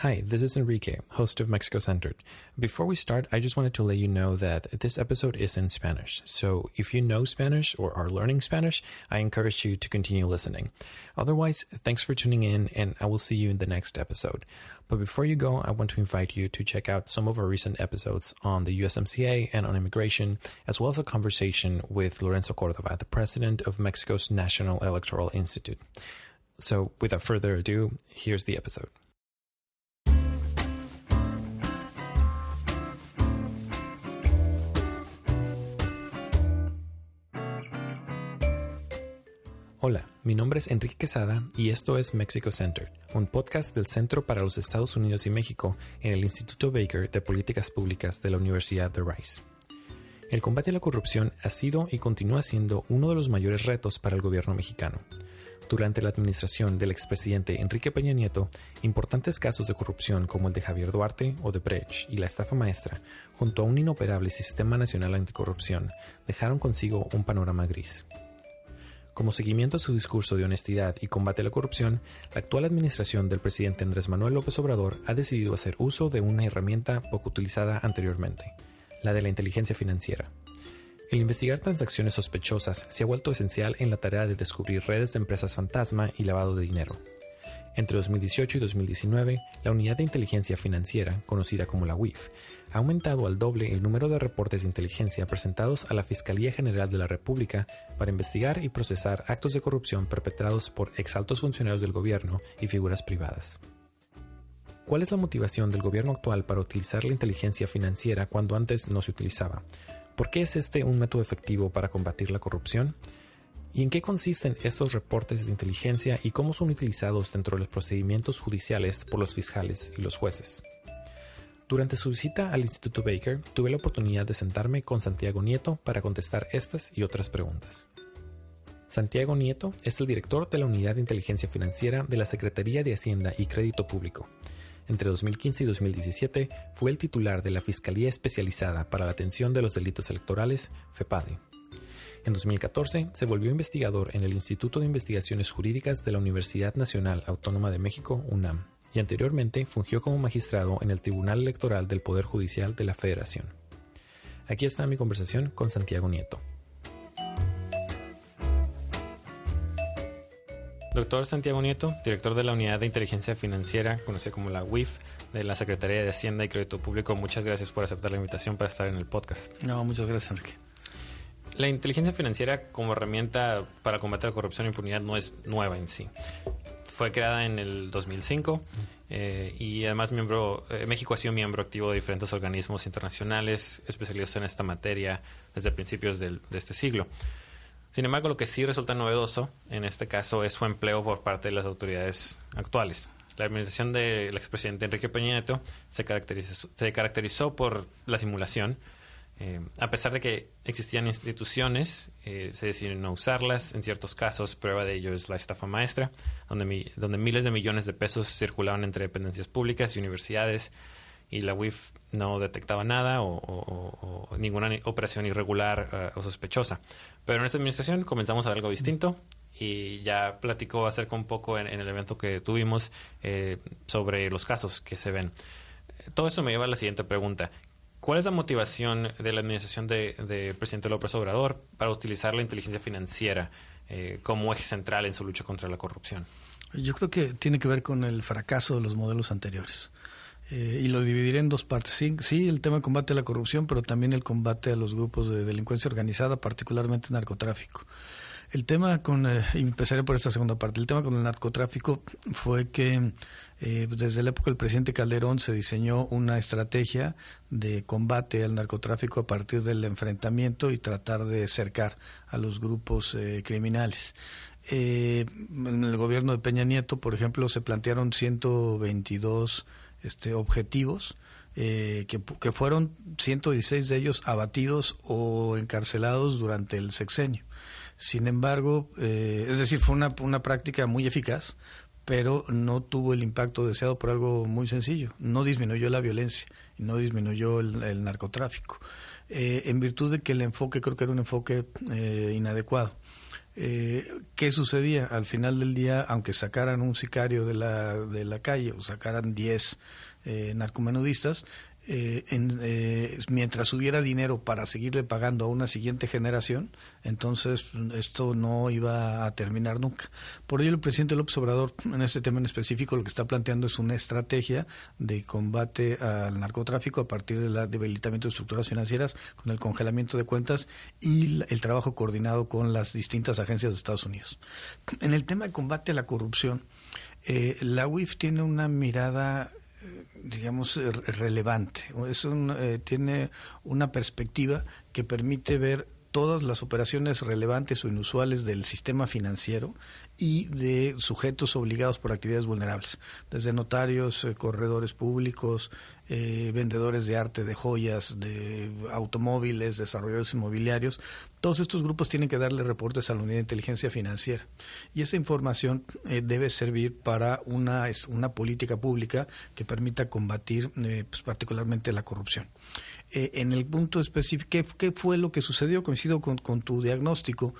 Hi, this is Enrique, host of Mexico Centered. Before we start, I just wanted to let you know that this episode is in Spanish. So if you know Spanish or are learning Spanish, I encourage you to continue listening. Otherwise, thanks for tuning in, and I will see you in the next episode. But before you go, I want to invite you to check out some of our recent episodes on the USMCA and on immigration, as well as a conversation with Lorenzo Cordova, the president of Mexico's National Electoral Institute. So without further ado, here's the episode. Hola, mi nombre es Enrique Quesada y esto es Mexico Centered, un podcast del Centro para los Estados Unidos y México en el Instituto Baker de Políticas Públicas de la Universidad de Rice. El combate a la corrupción ha sido y continúa siendo uno de los mayores retos para el gobierno mexicano. Durante la administración del expresidente Enrique Peña Nieto, importantes casos de corrupción como el de Javier Duarte, Odebrecht y la estafa maestra, junto a un inoperable sistema nacional anticorrupción, dejaron consigo un panorama gris. Como seguimiento a su discurso de honestidad y combate a la corrupción, la actual administración del presidente Andrés Manuel López Obrador ha decidido hacer uso de una herramienta poco utilizada anteriormente, la de la inteligencia financiera. El investigar transacciones sospechosas se ha vuelto esencial en la tarea de descubrir redes de empresas fantasma y lavado de dinero. Entre 2018 y 2019, la Unidad de Inteligencia Financiera, conocida como la UIF, ha aumentado al doble el número de reportes de inteligencia presentados a la Fiscalía General de la República para investigar y procesar actos de corrupción perpetrados por exaltos funcionarios del gobierno y figuras privadas. ¿Cuál es la motivación del gobierno actual para utilizar la inteligencia financiera cuando antes no se utilizaba? ¿Por qué es este un método efectivo para combatir la corrupción? ¿Y en qué consisten estos reportes de inteligencia y cómo son utilizados dentro de los procedimientos judiciales por los fiscales y los jueces? Durante su visita al Instituto Baker, tuve la oportunidad de sentarme con Santiago Nieto para contestar estas y otras preguntas. Santiago Nieto es el director de la Unidad de Inteligencia Financiera de la Secretaría de Hacienda y Crédito Público. Entre 2015 y 2017 fue el titular de la Fiscalía Especializada para la Atención de los Delitos Electorales, FEPADE. En 2014 se volvió investigador en el Instituto de Investigaciones Jurídicas de la Universidad Nacional Autónoma de México, UNAM, y anteriormente fungió como magistrado en el Tribunal Electoral del Poder Judicial de la Federación. Aquí está mi conversación con Santiago Nieto. Doctor Santiago Nieto, director de la Unidad de Inteligencia Financiera, conocida como la UIF, de la Secretaría de Hacienda y Crédito Público, muchas gracias por aceptar la invitación para estar en el podcast. No, muchas gracias, Enrique. La inteligencia financiera como herramienta para combatir la corrupción e impunidad no es nueva en sí. Fue creada en el 2005 y además México ha sido miembro activo de diferentes organismos internacionales especializados en esta materia desde principios de este siglo. Sin embargo, lo que sí resulta novedoso en este caso es su empleo por parte de las autoridades actuales. La administración del expresidente Enrique Peña Nieto se caracterizó por la simulación. A pesar de que existían instituciones, se decidió no usarlas. En ciertos casos, prueba de ello es la estafa maestra, donde miles de millones de pesos circulaban entre dependencias públicas y universidades, y la UIF no detectaba nada o ninguna operación irregular o sospechosa. Pero en esta administración comenzamos a ver algo distinto, y ya platicó acerca un poco en el evento que tuvimos sobre los casos que se ven. Todo esto me lleva a la siguiente pregunta. ¿Cuál es la motivación de la administración de presidente López Obrador para utilizar la inteligencia financiera como eje central en su lucha contra la corrupción? Yo creo que tiene que ver con el fracaso de los modelos anteriores. Y lo dividiré en dos partes. Sí, el tema de combate a la corrupción, pero también el combate a los grupos de delincuencia organizada, particularmente narcotráfico. El tema empezaré por esta segunda parte. El tema con el narcotráfico fue que desde la época del presidente Calderón se diseñó una estrategia de combate al narcotráfico a partir del enfrentamiento y tratar de cercar a los grupos criminales. En el gobierno de Peña Nieto, por ejemplo, se plantearon 122 objetivos, que fueron 116 de ellos abatidos o encarcelados durante el sexenio. Sin embargo, es decir, fue una práctica muy eficaz, pero no tuvo el impacto deseado por algo muy sencillo. No disminuyó la violencia y no disminuyó el narcotráfico, en virtud de que el enfoque, creo que era un enfoque inadecuado. ¿Qué sucedía? Al final del día, aunque sacaran un sicario de la calle o sacaran 10 narcomenudistas, mientras hubiera dinero para seguirle pagando a una siguiente generación, entonces esto no iba a terminar nunca. Por ello el presidente López Obrador, en este tema en específico, lo que está planteando es una estrategia de combate al narcotráfico a partir del debilitamiento de estructuras financieras, con el congelamiento de cuentas y el trabajo coordinado con las distintas agencias de Estados Unidos. En el tema de combate a la corrupción, la UIF tiene una mirada digamos relevante, tiene una perspectiva que permite ver todas las operaciones relevantes o inusuales del sistema financiero y de sujetos obligados por actividades vulnerables, desde notarios, corredores públicos, vendedores de arte, de joyas, de automóviles, desarrolladores inmobiliarios. Todos estos grupos tienen que darle reportes a la Unidad de Inteligencia Financiera y esa información debe servir para una política pública que permita combatir pues particularmente la corrupción. En el punto específico, ¿qué fue lo que sucedió? Coincido con tu diagnóstico.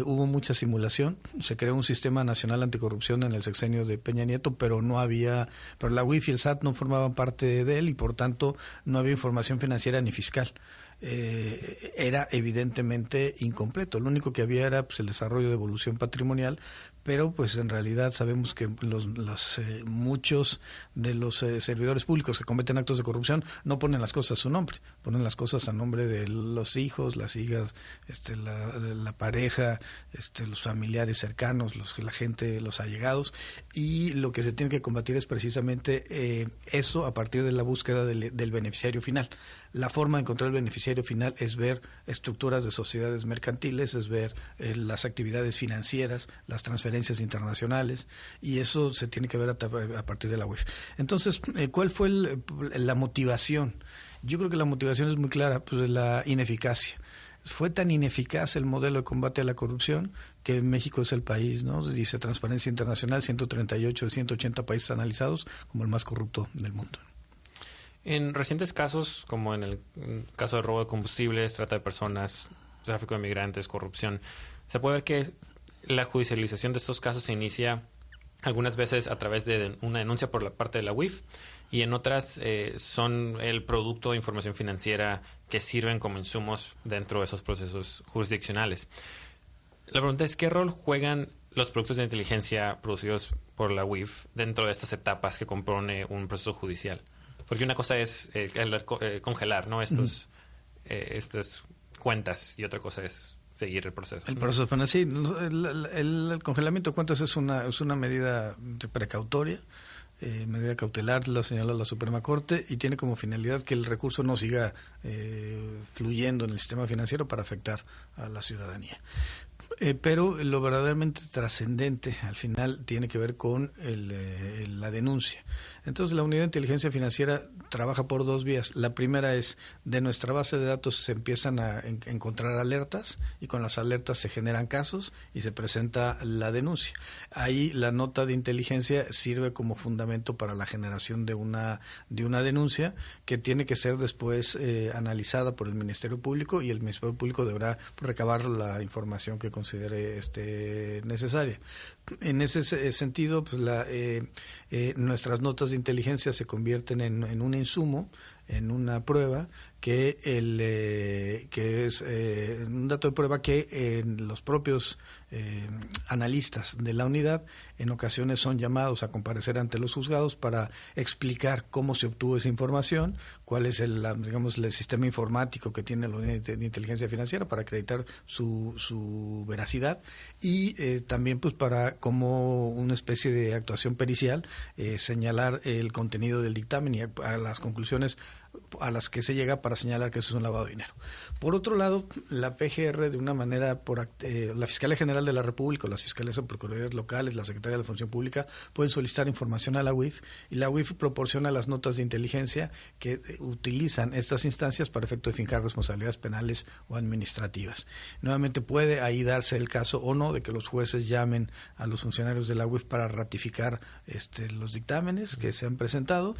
Hubo mucha simulación, se creó un sistema nacional anticorrupción en el sexenio de Peña Nieto, pero la UIF y el SAT no formaban parte de él y por tanto no había información financiera ni fiscal. Era evidentemente incompleto. Lo único que había era pues el desarrollo de evolución patrimonial, pero pues en realidad sabemos que muchos de los servidores públicos que cometen actos de corrupción no ponen las cosas a su nombre, ponen las cosas a nombre de los hijos, las hijas, la pareja, los familiares cercanos, la gente, los allegados, y lo que se tiene que combatir es precisamente eso a partir de la búsqueda del beneficiario final. La forma de encontrar el beneficiario final es ver estructuras de sociedades mercantiles, es ver las actividades financieras, las transferencias internacionales, y eso se tiene que ver a partir de la UIF. Entonces, ¿cuál fue la motivación? Yo creo que la motivación es muy clara, pues la ineficacia. Fue tan ineficaz el modelo de combate a la corrupción que México es el país, ¿no? Dice Transparencia Internacional, 138 de 180 países analizados, como el más corrupto del mundo. En recientes casos, como en el caso de robo de combustibles, trata de personas, tráfico de migrantes, corrupción, se puede ver que la judicialización de estos casos se inicia algunas veces a través de una denuncia por la parte de la UIF y en otras son el producto de información financiera que sirven como insumos dentro de esos procesos jurisdiccionales. La pregunta es, ¿qué rol juegan los productos de inteligencia producidos por la UIF dentro de estas etapas que compone un proceso judicial? Porque una cosa es congelar, ¿no? Estas cuentas y otra cosa es seguir el proceso. El proceso, bueno, sí, el congelamiento de cuentas es una medida precautoria, medida cautelar, lo señaló la Suprema Corte, y tiene como finalidad que el recurso no siga fluyendo en el sistema financiero para afectar a la ciudadanía. Pero lo verdaderamente trascendente al final tiene que ver con la denuncia. Entonces la Unidad de Inteligencia Financiera trabaja por dos vías. La primera es, de nuestra base de datos se empiezan a encontrar alertas y con las alertas se generan casos y se presenta la denuncia. Ahí la nota de inteligencia sirve como fundamento para la generación de una denuncia que tiene que ser después analizada por el Ministerio Público, y el Ministerio Público deberá recabar la información que considere necesaria. En ese sentido, pues nuestras notas de inteligencia se convierten en un insumo, en una prueba que es un dato de prueba que los propios analistas de la unidad en ocasiones son llamados a comparecer ante los juzgados para explicar cómo se obtuvo esa información, cuál es el sistema informático que tiene la unidad de inteligencia financiera para acreditar su veracidad, y también pues para como una especie de actuación pericial señalar el contenido del dictamen y a las conclusiones a las que se llega para señalar que eso es un lavado de dinero. Por otro lado, la PGR, de una manera, la Fiscalía General de la República, las fiscalías o procuradurías locales, la Secretaría de la Función Pública, pueden solicitar información a la UIF, y la UIF proporciona las notas de inteligencia que utilizan estas instancias para efecto de fincar responsabilidades penales o administrativas. Nuevamente puede ahí darse el caso o no de que los jueces llamen a los funcionarios de la UIF para ratificar los dictámenes que se han presentado,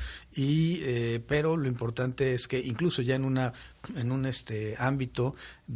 pero lo importante es que incluso ya en un ámbito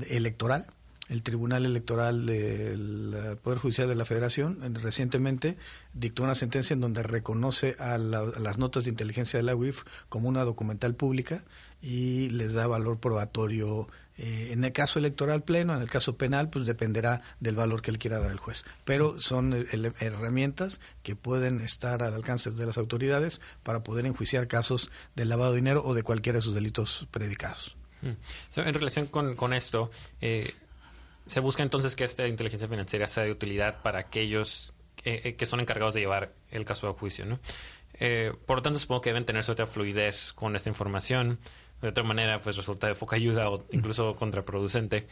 electoral, el Tribunal Electoral del Poder Judicial de la Federación recientemente dictó una sentencia en donde reconoce a las notas de inteligencia de la UIF como una documental pública y les da valor probatorio. En el caso electoral pleno, en el caso penal, pues dependerá del valor que le quiera dar el juez. Pero son herramientas que pueden estar al alcance de las autoridades para poder enjuiciar casos de lavado de dinero o de cualquiera de sus delitos predicados. En relación con esto, se busca entonces que esta inteligencia financiera sea de utilidad para aquellos que son encargados de llevar el caso a juicio, ¿no? Por lo tanto, supongo que deben tener cierta fluidez con esta información. De otra manera, pues resulta de poca ayuda o incluso contraproducente.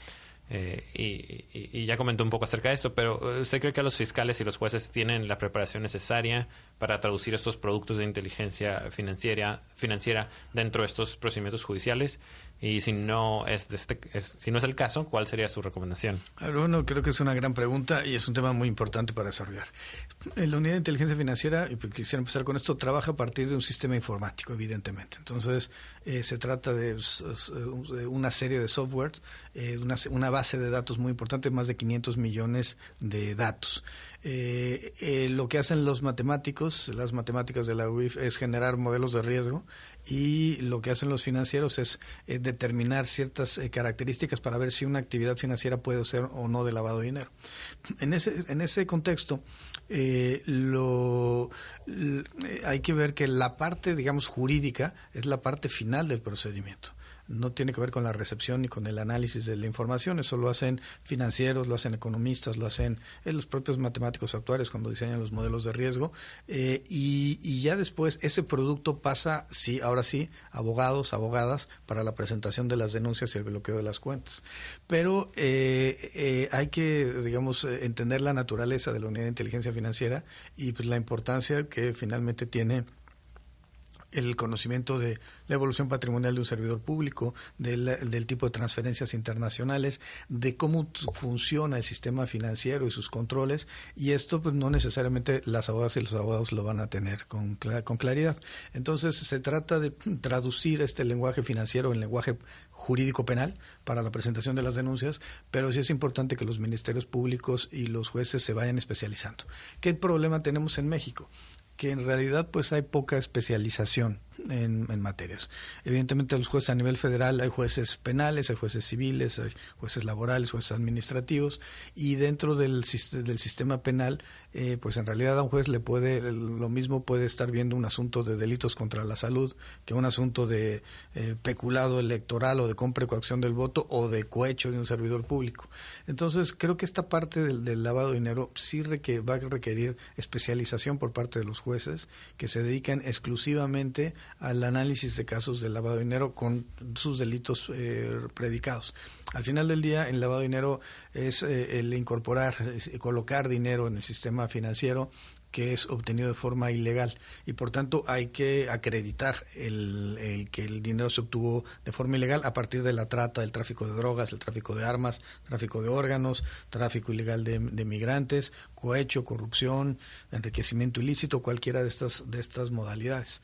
Y ya comentó un poco acerca de eso, pero ¿usted cree que los fiscales y los jueces tienen la preparación necesaria para traducir estos productos de inteligencia financiera dentro de estos procedimientos judiciales? Y si no es el caso, ¿cuál sería su recomendación? Bueno, creo que es una gran pregunta y es un tema muy importante para desarrollar. La unidad de inteligencia financiera, y quisiera empezar con esto, trabaja a partir de un sistema informático, evidentemente. Entonces, se trata de una serie de software, una base de datos muy importante, más de 500 millones de datos. Lo que hacen las matemáticas de la UIF es generar modelos de riesgo, y lo que hacen los financieros es determinar ciertas características para ver si una actividad financiera puede ser o no de lavado de dinero. En ese contexto, hay que ver que la parte, digamos, jurídica es la parte final del procedimiento. No tiene que ver con la recepción ni con el análisis de la información. Eso lo hacen financieros, lo hacen economistas, lo hacen los propios matemáticos actuarios cuando diseñan los modelos de riesgo, y ya después ese producto pasa, sí, ahora sí, abogadas para la presentación de las denuncias y el bloqueo de las cuentas. Pero hay que, digamos, entender la naturaleza de la unidad de inteligencia financiera y pues la importancia que finalmente tiene el conocimiento de la evolución patrimonial de un servidor público, del tipo de transferencias internacionales, de cómo funciona el sistema financiero y sus controles, y esto pues no necesariamente las abogadas y los abogados lo van a tener con claridad. Entonces se trata de traducir este lenguaje financiero en lenguaje jurídico penal para la presentación de las denuncias, pero sí es importante que los ministerios públicos y los jueces se vayan especializando. ¿Qué problema tenemos en México? Que en realidad pues hay poca especialización en materias. Evidentemente los jueces a nivel federal hay jueces penales, hay jueces civiles, hay jueces laborales, jueces administrativos, y dentro del sistema penal pues en realidad a un juez lo mismo puede estar viendo un asunto de delitos contra la salud que un asunto de peculado electoral o de compra y coacción del voto o de cohecho de un servidor público. Entonces creo que esta parte del lavado de dinero sí va a requerir especialización por parte de los jueces que se dedican exclusivamente al análisis de casos de lavado de dinero con sus delitos predicados. Al final del día, el lavado de dinero es el incorporar, colocar dinero en el sistema financiero que es obtenido de forma ilegal, y por tanto hay que acreditar que el dinero se obtuvo de forma ilegal a partir de la trata, el tráfico de drogas, el tráfico de armas, tráfico de órganos, tráfico ilegal de migrantes, cohecho, corrupción, enriquecimiento ilícito, cualquiera de estas modalidades.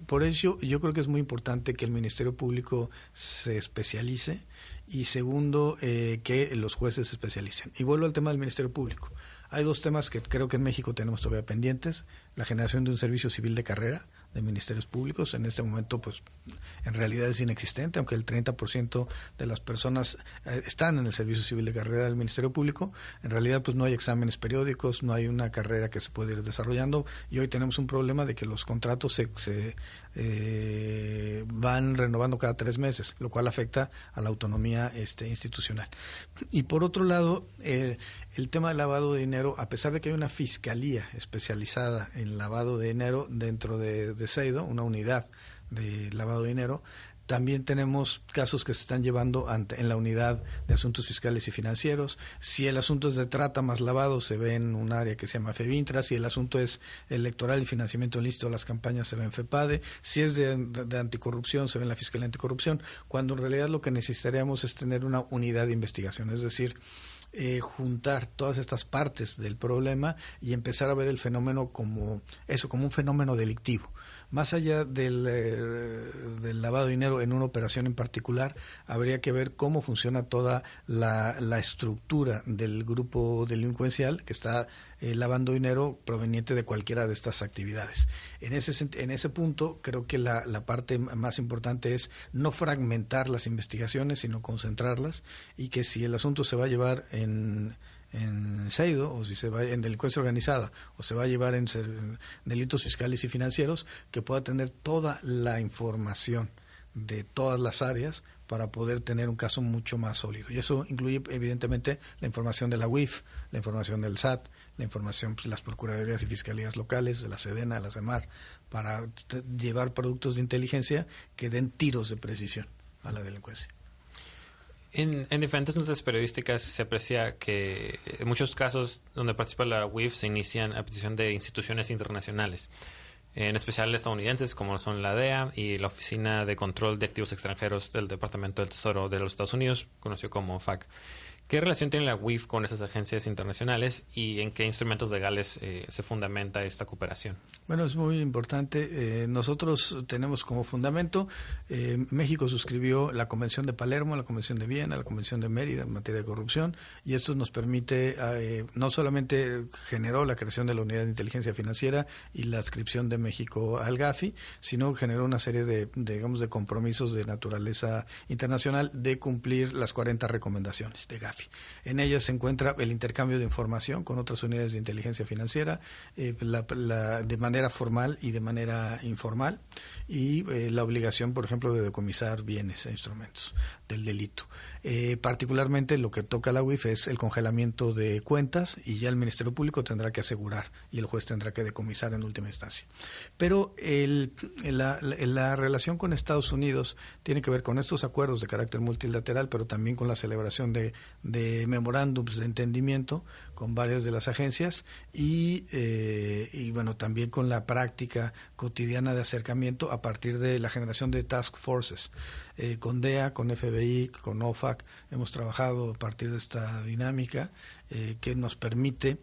Por eso yo creo que es muy importante que el Ministerio Público se especialice, y segundo, que los jueces se especialicen. Y vuelvo al tema del Ministerio Público. Hay dos temas que creo que en México tenemos todavía pendientes: la generación de un servicio civil de carrera de ministerios públicos. En este momento pues en realidad es inexistente, aunque el 30% de las personas están en el servicio civil de carrera del Ministerio Público. En realidad pues no hay exámenes periódicos, no hay una carrera que se puede ir desarrollando, y hoy tenemos un problema de que los contratos se van renovando cada 3 meses, lo cual afecta a la autonomía institucional. Y por otro lado, el tema del lavado de dinero, a pesar de que hay una fiscalía especializada en lavado de dinero dentro de SEIDO, una unidad de lavado de dinero, también tenemos casos que se están llevando en la unidad de asuntos fiscales y financieros. Si el asunto es de trata más lavado, se ve en un área que se llama FEBINTRA. Si el asunto es electoral y financiamiento ilícito de las campañas, se ve en FEPADE. Si es de anticorrupción, se ve en la Fiscalía Anticorrupción, cuando en realidad lo que necesitaríamos es tener una unidad de investigación. Es decir, juntar todas estas partes del problema y empezar a ver el fenómeno como un fenómeno delictivo. Más allá del lavado de dinero en una operación en particular, habría que ver cómo funciona toda la estructura del grupo delincuencial que está lavando dinero proveniente de cualquiera de estas actividades. En ese punto, creo que la parte más importante es no fragmentar las investigaciones, sino concentrarlas, y que si el asunto se va a llevar en SEIDO, o si se va en delincuencia organizada, o se va a llevar en delitos fiscales y financieros, que pueda tener toda la información de todas las áreas para poder tener un caso mucho más sólido. Y eso incluye, evidentemente, la información de la UIF, la información del SAT, la información de las procuradurías y fiscalías locales, de la SEDENA, de la SEMAR, para llevar productos de inteligencia que den tiros de precisión a la delincuencia. En diferentes notas periodísticas se aprecia que en muchos casos donde participa la UIF se inician a petición de instituciones internacionales, en especial estadounidenses como son la DEA y la Oficina de Control de Activos Extranjeros del Departamento del Tesoro de los Estados Unidos, conocido como FAC. ¿Qué relación tiene la UIF con esas agencias internacionales y en qué instrumentos legales se fundamenta esta cooperación? Bueno, es muy importante. Nosotros tenemos como fundamento, México suscribió la Convención de Palermo, la Convención de Viena, la Convención de Mérida en materia de corrupción, y esto nos permite, no solamente generó la creación de la Unidad de Inteligencia Financiera y la adscripción de México al GAFI, sino generó una serie de compromisos de naturaleza internacional de cumplir las 40 recomendaciones de GAFI. En ellas se encuentra el intercambio de información con otras unidades de inteligencia financiera, de manera formal y de manera informal, y la obligación, por ejemplo, de decomisar bienes e instrumentos del delito. Particularmente lo que toca a la UIF es el congelamiento de cuentas, y ya el Ministerio Público tendrá que asegurar y el juez tendrá que decomisar en última instancia. Pero la relación con Estados Unidos tiene que ver con estos acuerdos de carácter multilateral, pero también con la celebración de memorándums de entendimiento con varias de las agencias y bueno, también con la práctica cotidiana de acercamiento a partir de la generación de task forces. Con DEA, con FBI, con OFAC hemos trabajado a partir de esta dinámica que nos permite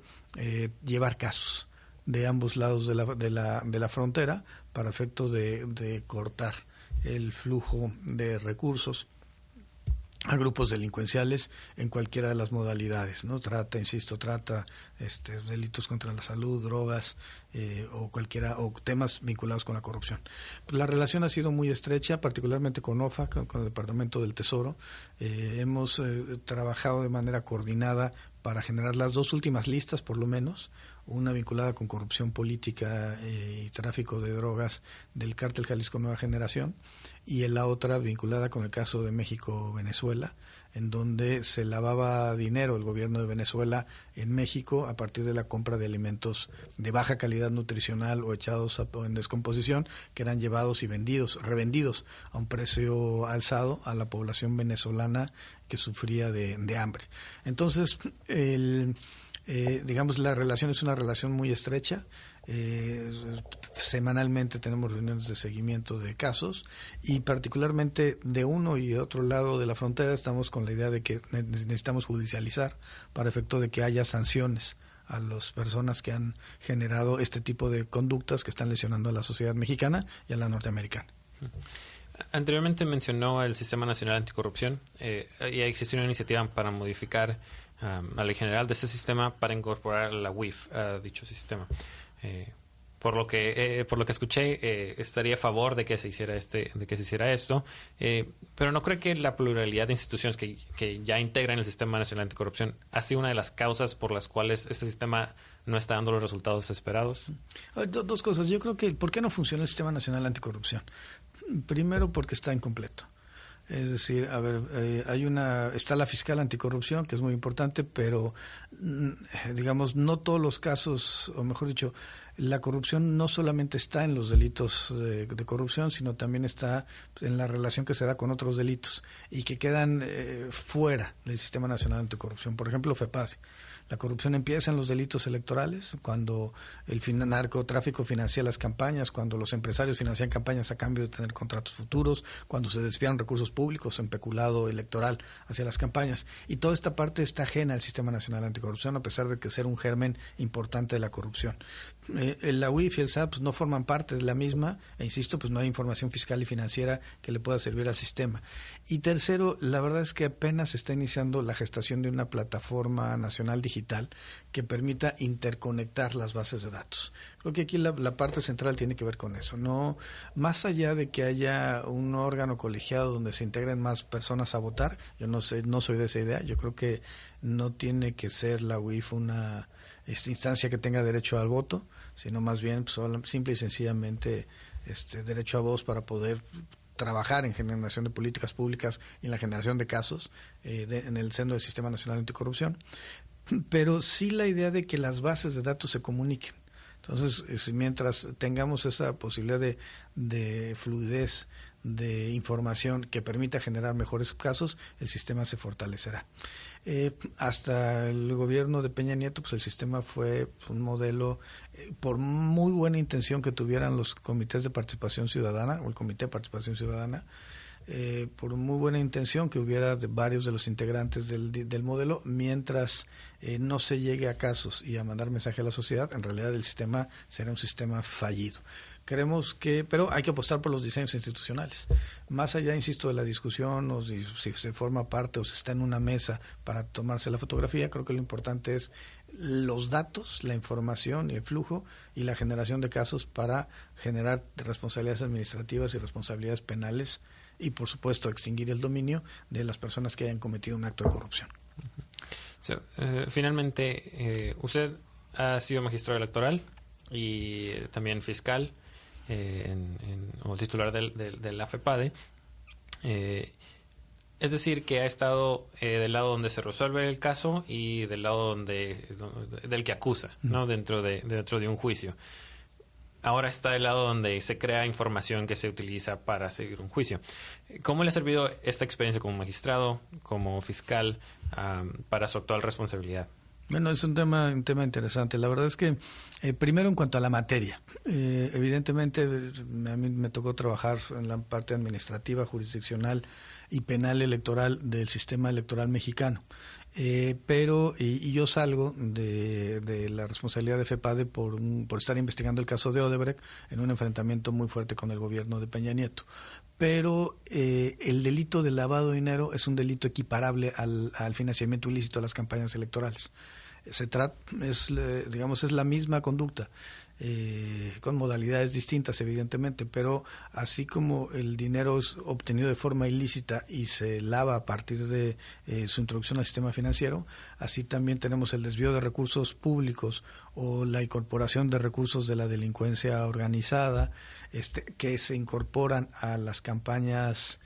llevar casos de ambos lados de la frontera para efecto de cortar el flujo de recursos a grupos delincuenciales en cualquiera de las modalidades, ¿no? Trata, delitos contra la salud, drogas, o temas vinculados con la corrupción. Pues la relación ha sido muy estrecha, particularmente con OFAC, con el Departamento del Tesoro. Hemos trabajado de manera coordinada para generar las dos últimas listas, por lo menos, una vinculada con corrupción política y tráfico de drogas del Cártel Jalisco Nueva Generación, y la otra vinculada con el caso de México-Venezuela, en donde se lavaba dinero el gobierno de Venezuela en México a partir de la compra de alimentos de baja calidad nutricional o echados en descomposición, que eran llevados y revendidos a un precio alzado a la población venezolana que sufría de hambre. Entonces, digamos, la relación es una relación muy estrecha. Semanalmente tenemos reuniones de seguimiento de casos, y particularmente de uno y otro lado de la frontera estamos con la idea de que necesitamos judicializar para efecto de que haya sanciones a las personas que han generado este tipo de conductas que están lesionando a la sociedad mexicana y a la norteamericana. Anteriormente mencionó el Sistema Nacional Anticorrupción, y existe una iniciativa para modificar la ley general de este sistema para incorporar la UIF a dicho sistema. Por lo que escuché, estaría a favor de que se hiciera esto, pero no creo que la pluralidad de instituciones que ya integran el Sistema Nacional Anticorrupción ha sido una de las causas por las cuales este sistema no está dando los resultados esperados. Dos cosas. Yo creo que ¿por qué no funciona el Sistema Nacional Anticorrupción? Primero, porque está incompleto. Es decir, está la fiscal anticorrupción, que es muy importante, pero digamos, no todos los casos, o mejor dicho, la corrupción no solamente está en los delitos de corrupción, sino también está en la relación que se da con otros delitos y que quedan fuera del Sistema Nacional Anticorrupción. Por ejemplo, FEPADE. La corrupción empieza en los delitos electorales, cuando el narcotráfico financia las campañas, cuando los empresarios financian campañas a cambio de tener contratos futuros, cuando se desvían recursos públicos en peculado electoral hacia las campañas. Y toda esta parte está ajena al Sistema Nacional Anticorrupción, a pesar de que ser un germen importante de la corrupción. La UIF y el SAT pues, no forman parte de la misma, e insisto, pues no hay información fiscal y financiera que le pueda servir al sistema. Y tercero, la verdad es que apenas se está iniciando la gestación de una plataforma nacional digital que permita interconectar las bases de datos. Creo que aquí la parte central tiene que ver con eso. No, más allá de que haya un órgano colegiado donde se integren más personas a votar, yo no soy de esa idea. Yo creo que no tiene que ser la UIF una instancia que tenga derecho al voto, sino más bien pues, simple y sencillamente derecho a voz para poder trabajar en generación de políticas públicas y en la generación de casos en el seno del Sistema Nacional Anticorrupción, pero sí la idea de que las bases de datos se comuniquen. Entonces, mientras tengamos esa posibilidad de fluidez de información que permita generar mejores casos, el sistema se fortalecerá. Hasta el gobierno de Peña Nieto, pues el sistema fue un modelo, por muy buena intención que tuvieran los comités de participación ciudadana o el comité de participación ciudadana, por muy buena intención que hubiera de varios de los integrantes del modelo, mientras no se llegue a casos y a mandar mensaje a la sociedad, en realidad el sistema será un sistema fallido. Creemos pero hay que apostar por los diseños institucionales. Más allá, insisto, de la discusión o si se forma parte o se está en una mesa para tomarse la fotografía, creo que lo importante es los datos, la información y el flujo y la generación de casos para generar responsabilidades administrativas y responsabilidades penales y, por supuesto, extinguir el dominio de las personas que hayan cometido un acto de corrupción. Finalmente, usted ha sido magistrado electoral y también fiscal o titular de la FEPADE. Es decir, que ha estado del lado donde se resuelve el caso y del lado del que acusa, ¿no? dentro de un juicio. Ahora está del lado donde se crea información que se utiliza para seguir un juicio. ¿Cómo le ha servido esta experiencia como magistrado, como fiscal, para su actual responsabilidad? Bueno, es un tema interesante. La verdad es que, primero en cuanto a la materia, evidentemente a mí me tocó trabajar en la parte administrativa, jurisdiccional y penal electoral del sistema electoral mexicano. Pero yo salgo de la responsabilidad de FEPADE por estar investigando el caso de Odebrecht en un enfrentamiento muy fuerte con el gobierno de Peña Nieto. Pero el delito de lavado de dinero es un delito equiparable al financiamiento ilícito a las campañas electorales. Es la misma conducta, con modalidades distintas evidentemente, pero así como el dinero es obtenido de forma ilícita y se lava a partir de su introducción al sistema financiero, así también tenemos el desvío de recursos públicos o la incorporación de recursos de la delincuencia organizada que se incorporan a las campañas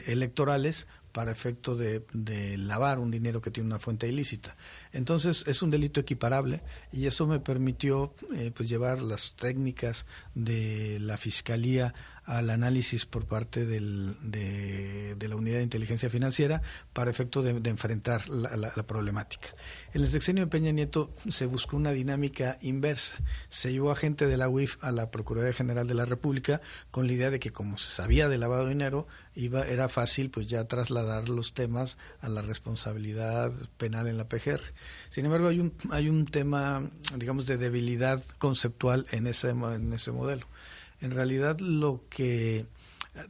electorales para efecto de lavar un dinero que tiene una fuente ilícita. Entonces es un delito equiparable y eso me permitió llevar las técnicas de la Fiscalía al análisis por parte de la Unidad de Inteligencia Financiera para efecto de enfrentar la problemática. En el sexenio de Peña Nieto se buscó una dinámica inversa. Se llevó a gente de la UIF a la Procuraduría General de la República con la idea de que como se sabía de lavado de dinero, era fácil pues ya trasladar los temas a la responsabilidad penal en la PGR. Sin embargo, hay un tema, digamos, de debilidad conceptual en ese modelo. En realidad lo que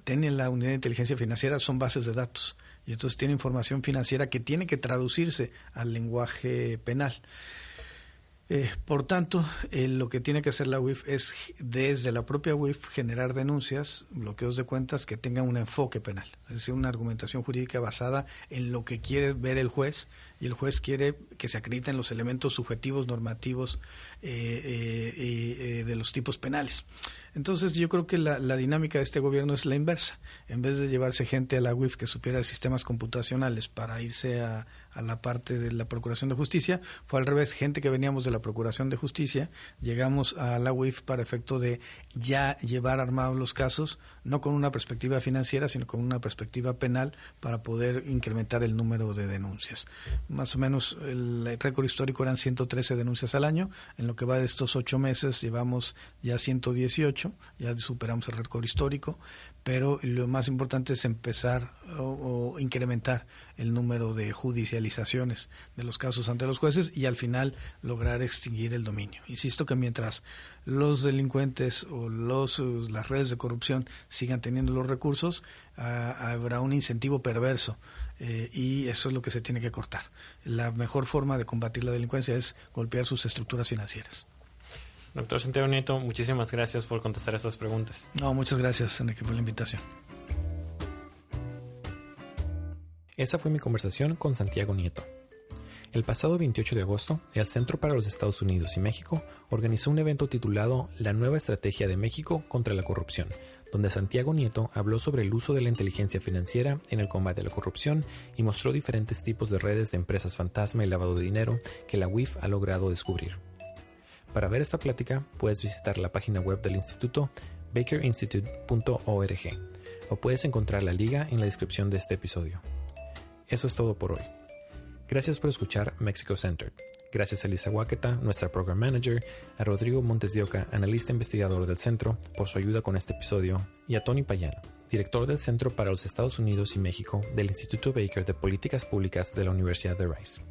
tiene la Unidad de Inteligencia Financiera son bases de datos y entonces tiene información financiera que tiene que traducirse al lenguaje penal. Por tanto, lo que tiene que hacer la UIF es desde la propia UIF generar denuncias, bloqueos de cuentas que tengan un enfoque penal, es decir, una argumentación jurídica basada en lo que quiere ver el juez, y el juez quiere que se acrediten los elementos subjetivos normativos de los tipos penales. Entonces yo creo que la dinámica de este gobierno es la inversa. En vez de llevarse gente a la UIF que supiera de sistemas computacionales para irse a la parte de la Procuración de Justicia, fue al revés, gente que veníamos de la Procuración de Justicia, llegamos a la UIF para efecto de ya llevar armados los casos, no con una perspectiva financiera, sino con una perspectiva penal para poder incrementar el número de denuncias. Más o menos el récord histórico eran 113 denuncias al año, en lo que va de estos 8 meses llevamos ya 118, ya superamos el récord histórico, pero lo más importante es empezar o incrementar el número de judicializaciones de los casos ante los jueces y al final lograr extinguir el dominio. Insisto que mientras los delincuentes o las redes de corrupción sigan teniendo los recursos, habrá un incentivo perverso y eso es lo que se tiene que cortar. La mejor forma de combatir la delincuencia es golpear sus estructuras financieras. Doctor Santiago Nieto, muchísimas gracias por contestar estas preguntas. No, muchas gracias, Enrique, por la invitación. Esa fue mi conversación con Santiago Nieto. El pasado 28 de agosto, el Centro para los Estados Unidos y México organizó un evento titulado La nueva estrategia de México contra la corrupción, donde Santiago Nieto habló sobre el uso de la inteligencia financiera en el combate a la corrupción y mostró diferentes tipos de redes de empresas fantasma y lavado de dinero que la UIF ha logrado descubrir. Para ver esta plática, puedes visitar la página web del instituto bakerinstitute.org o puedes encontrar la liga en la descripción de este episodio. Eso es todo por hoy. Gracias por escuchar Mexico Centered. Gracias a Lisa Huaqueta, nuestra Program Manager, a Rodrigo Montes de Oca, analista investigador del centro, por su ayuda con este episodio, y a Tony Payán, director del Centro para los Estados Unidos y México del Instituto Baker de Políticas Públicas de la Universidad de Rice.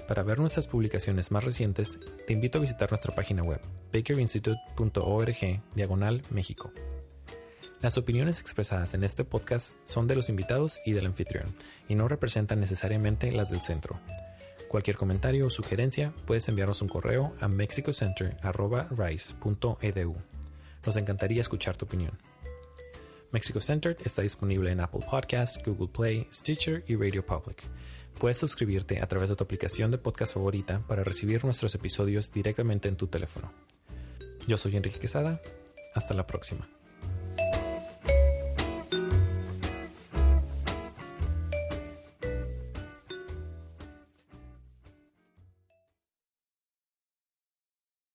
Para ver nuestras publicaciones más recientes, te invito a visitar nuestra página web, bakerinstitute.org/México. Las opiniones expresadas en este podcast son de los invitados y del anfitrión, y no representan necesariamente las del centro. Cualquier comentario o sugerencia, puedes enviarnos un correo a mexicocenter@rice.edu. Nos encantaría escuchar tu opinión. Mexico Centered está disponible en Apple Podcasts, Google Play, Stitcher y Radio Public. Puedes suscribirte a través de tu aplicación de podcast favorita para recibir nuestros episodios directamente en tu teléfono. Yo soy Enrique Quesada. Hasta la próxima.